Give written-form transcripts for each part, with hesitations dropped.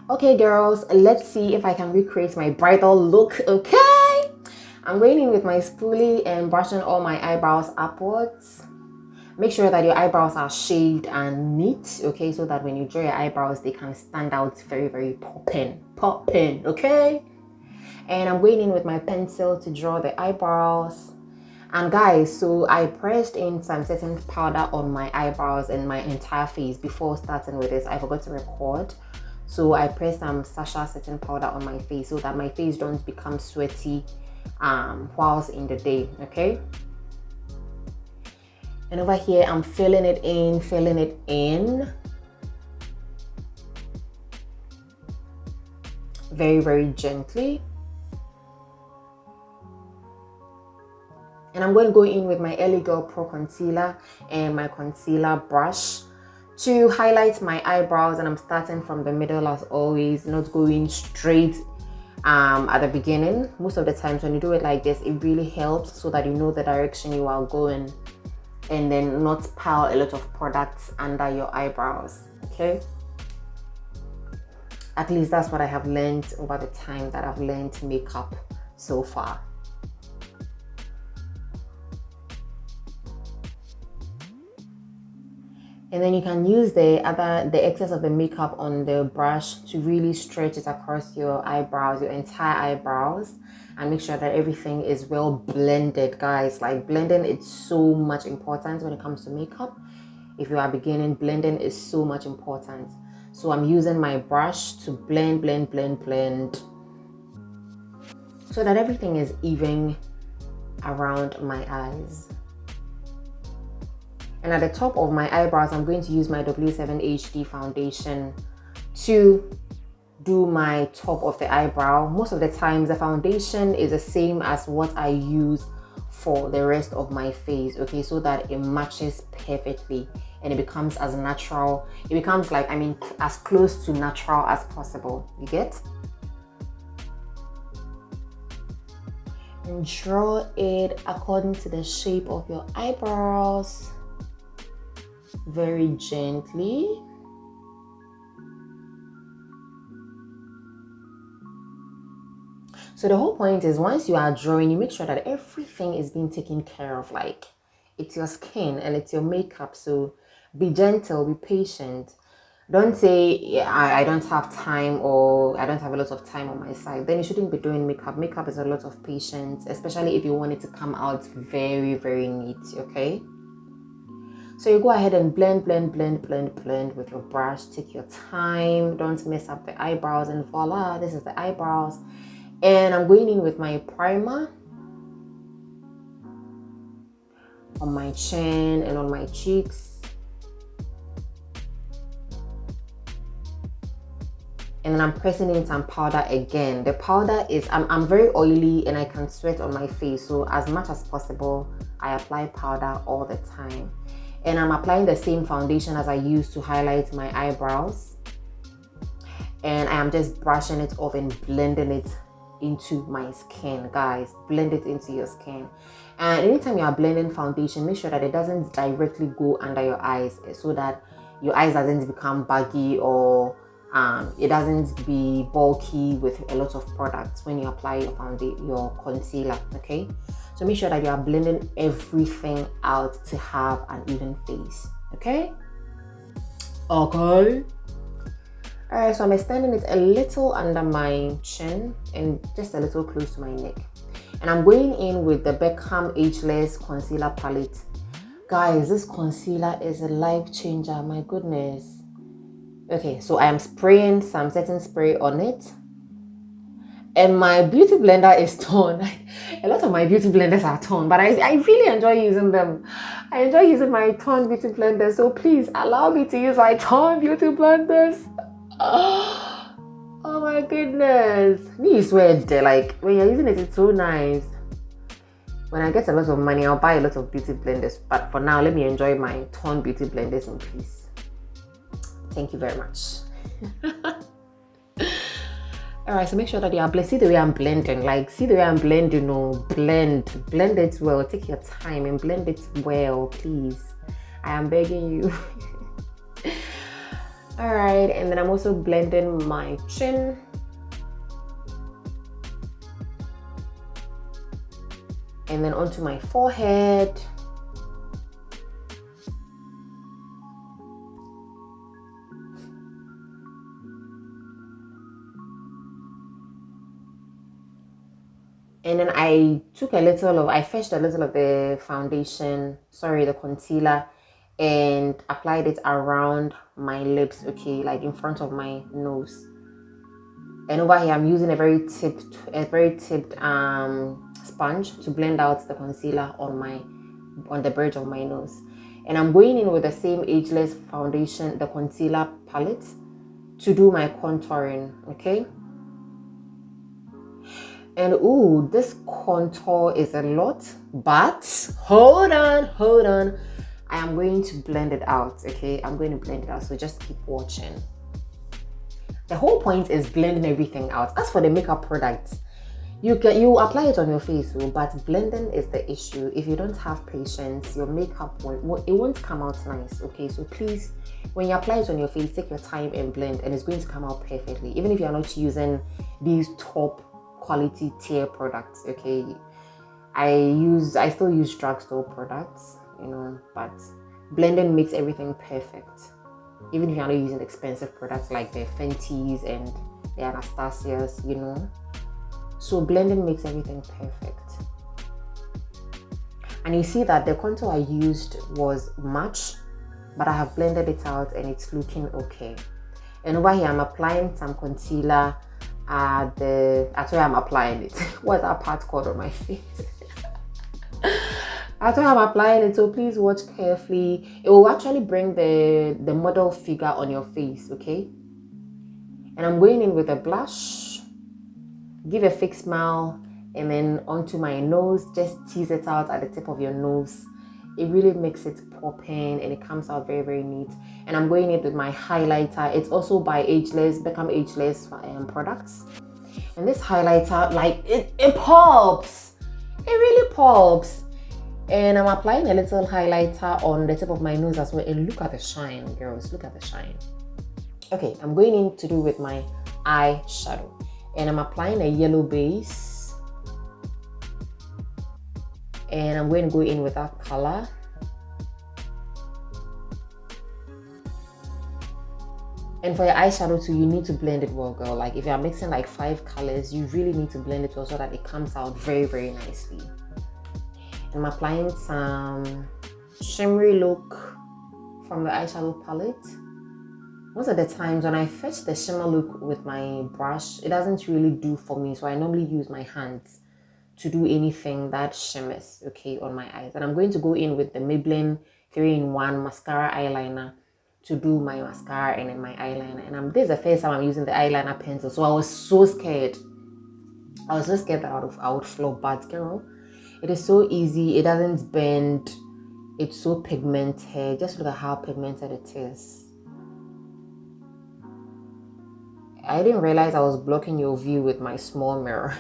Okay, girls, let's see if I can recreate my bridal look. Okay, I'm going in with my spoolie and brushing all my eyebrows upwards. Make sure that your eyebrows are shaved and neat, okay, so that when you draw your eyebrows, they can stand out very popping, okay? And I'm going in with my pencil to draw the eyebrows. And guys, so I pressed in some setting powder on my eyebrows and my entire face before starting with this. I forgot to record. So I pressed some Sasha setting powder on my face so that my face don't become sweaty whilst in the day, okay? And over here, I'm filling it in. Very gently. And I'm going to go in with my Early Girl Pro Concealer and my concealer brush to highlight my eyebrows. And I'm starting from the middle as always, not going straight at the beginning. Most of the times when you do it like this, it really helps so that you know the direction you are going, and then not pile a lot of products under your eyebrows, okay? At least that's what I have learned over the time that I've learned makeup so far. And then you can use the excess of the makeup on the brush to really stretch it across your eyebrows, your entire eyebrows, and make sure that everything is well blended, guys. Like, blending is so much important when it comes to makeup. If you are beginning, blending is so much important. So I'm using my brush to blend so that everything is even around my eyes. And at the top of my eyebrows, I'm going to use my W7 HD foundation to do my top of the eyebrow. Most of the times, the foundation is the same as what I use for the rest of my face, okay, so that it matches perfectly and it becomes as natural. It becomes like, as close to natural as possible. You get? And draw it according to the shape of your eyebrows. Very gently. So the whole point is, once you are drawing, you make sure that everything is being taken care of. Like, it's your skin and it's your makeup, so be gentle, be patient. Don't say, yeah, I don't have time, or I don't have a lot of time on my side. Then you shouldn't be doing makeup. Makeup is a lot of patience, especially if you want it to come out very neat, okay? So you go ahead and blend with your brush. Take your time. Don't mess up the eyebrows. And voila, this is the eyebrows. And I'm going in with my primer on my chin and on my cheeks. And then I'm pressing in some powder again. The powder is, I'm very oily and I can sweat on my face. So as much as possible, I apply powder all the time. And I'm applying the same foundation as I used to highlight my eyebrows. And I am just brushing it off and blending it into my skin, guys. Blend it into your skin. And anytime you are blending foundation, make sure that it doesn't directly go under your eyes, so that your eyes doesn't become baggy, or it doesn't be bulky with a lot of products when you apply your concealer, okay? So make sure that you are blending everything out to have an even face, okay? Okay. Alright, so I'm extending it a little under my chin and just a little close to my neck. And I'm going in with the Beckham Ageless Concealer Palette. Guys, this concealer is a life changer, my goodness. Okay, so I am spraying some setting spray on it. And my beauty blender is torn. A lot of my beauty blenders are torn, but I really enjoy using them. I enjoy using my torn beauty blenders, so please allow me to use my torn beauty blenders. Oh my goodness. You swear, like, when you're using it, it's so nice. When I get a lot of money, I'll buy a lot of beauty blenders, but for now, let me enjoy my torn beauty blenders in peace. Thank you very much. Alright, so make sure that you are see the way I'm blending. Like, see the way I'm blending, blend it well. Take your time and blend it well, please. I am begging you. All right, and then I'm also blending my chin. And then onto my forehead. And then I fetched a little of the foundation, the concealer, and applied it around my lips, okay, like in front of my nose. And over here, I'm using a very tipped sponge to blend out the concealer on the bridge of my nose. And I'm going in with the same Ageless foundation, the concealer palette, to do my contouring, okay? And ooh, this contour is a lot, but hold on. I am going to blend it out, okay? I'm going to blend it out, so just keep watching. The whole point is blending everything out. As for the makeup products, you apply it on your face, but blending is the issue. If you don't have patience, your makeup won't come out nice, okay? So please, when you apply it on your face, take your time and blend, and it's going to come out perfectly. Even if you're not using these top quality tier products, okay? I still use drugstore products, but blending makes everything perfect. Even if you're not using expensive products like the Fenty's and the Anastasia's, So blending makes everything perfect. And you see that the contour I used was much, but I have blended it out and it's looking okay. And over here, I'm applying some concealer at where I'm applying it. What's that part called on my face? At where I'm applying it, so please watch carefully. It will actually bring the model figure on your face, okay? And I'm going in with a blush. Give a fake smile, and then onto my nose. Just tease it out at the tip of your nose. It really makes it pop in, and it comes out very, very neat. And I'm going in with my highlighter. It's also by Become Ageless products. And this highlighter, like it pops. It really pops. And I'm applying a little highlighter on the tip of my nose as well. And look at the shine, girls. Look at the shine. Okay, I'm going in to do with my eyeshadow. And I'm applying a yellow base. And I'm going to go in with that color. And for your eyeshadow too, you need to blend it well, girl. Like if you're mixing like 5 colors, you really need to blend it well so that it comes out very, very nicely. I'm applying some shimmery look from the eyeshadow palette. Most of the times when I fetch the shimmer look with my brush, it doesn't really do for me. So I normally use my hands to do anything that shimmers, okay, on my eyes. And I'm going to go in with the Maybelline 3-in-1 mascara eyeliner to do my mascara and then my eyeliner. And this is the first time I'm using the eyeliner pencil. So I was so scared. I was so scared that I would flop, but girl, it is so easy. It doesn't bend. It's so pigmented. Just look at how pigmented it is. I didn't realize I was blocking your view with my small mirror.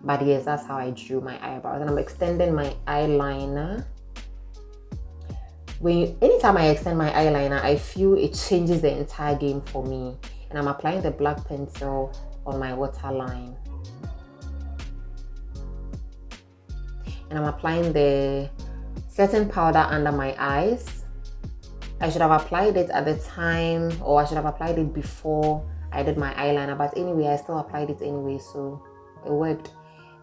But yes, that's how I drew my eyebrows. And I'm extending my eyeliner. Anytime I extend my eyeliner, I feel it changes the entire game for me. And I'm applying the black pencil on my waterline. And I'm applying the setting powder under my eyes. I should have applied it at the time, or I should have applied it before I did my eyeliner. But anyway, I still applied it anyway, so it worked.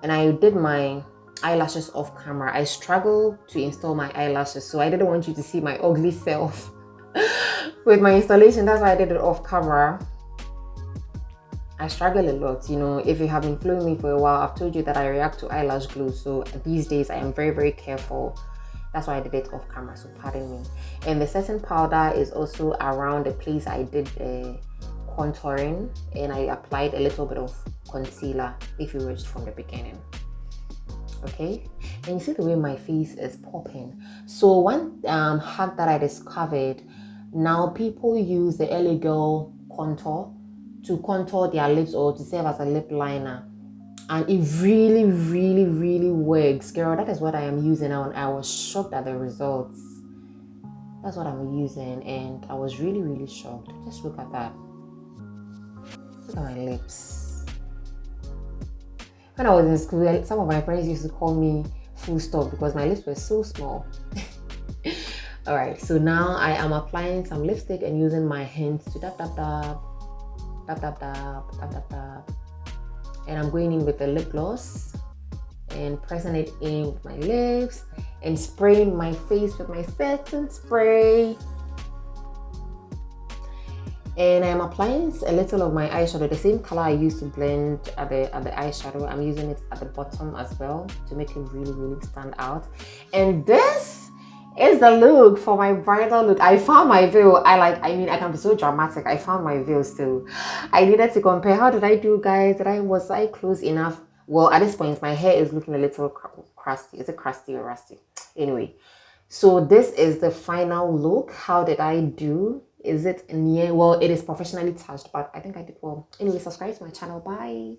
And I did my eyelashes off camera. I struggled to install my eyelashes, so I didn't want you to see my ugly self with my installation. That's why I did it off camera. I struggle a lot, if you have been following me for a while, I've told you that I react to eyelash glue. So these days I am very, very careful. That's why I did it off camera, so pardon me. And the setting powder is also around the place I did the contouring, and I applied a little bit of concealer if you watched from the beginning. Okay, and you see the way my face is popping. So one hack that I discovered, now people use the LA Girl contour to contour their lips or to serve as a lip liner, and it really, really, really works, girl. That is what I am using now, and I was shocked at the results. That's what I'm using, and I was really shocked. Just look at that. Look at my lips. When I was in school, some of my friends used to call me full stop because my lips were so small. All right, so now I am applying some lipstick and using my hands to dab, and I'm going in with the lip gloss and pressing it in with my lips and spraying my face with my setting spray. And I'm applying a little of my eyeshadow, the same color I used to blend at the eyeshadow. I'm using it at the bottom as well to make it really stand out. And this is the look for my bridal look. I found my veil. I can be so dramatic. I found my veil still. I needed to compare. How did I do, guys? Was I close enough? Well, at this point, my hair is looking a little crusty. Is it crusty or rusty? Anyway, so this is the final look. How did I do? Is it near? Well, it is professionally touched, but I think I did well. Anyway, subscribe to my channel. Bye.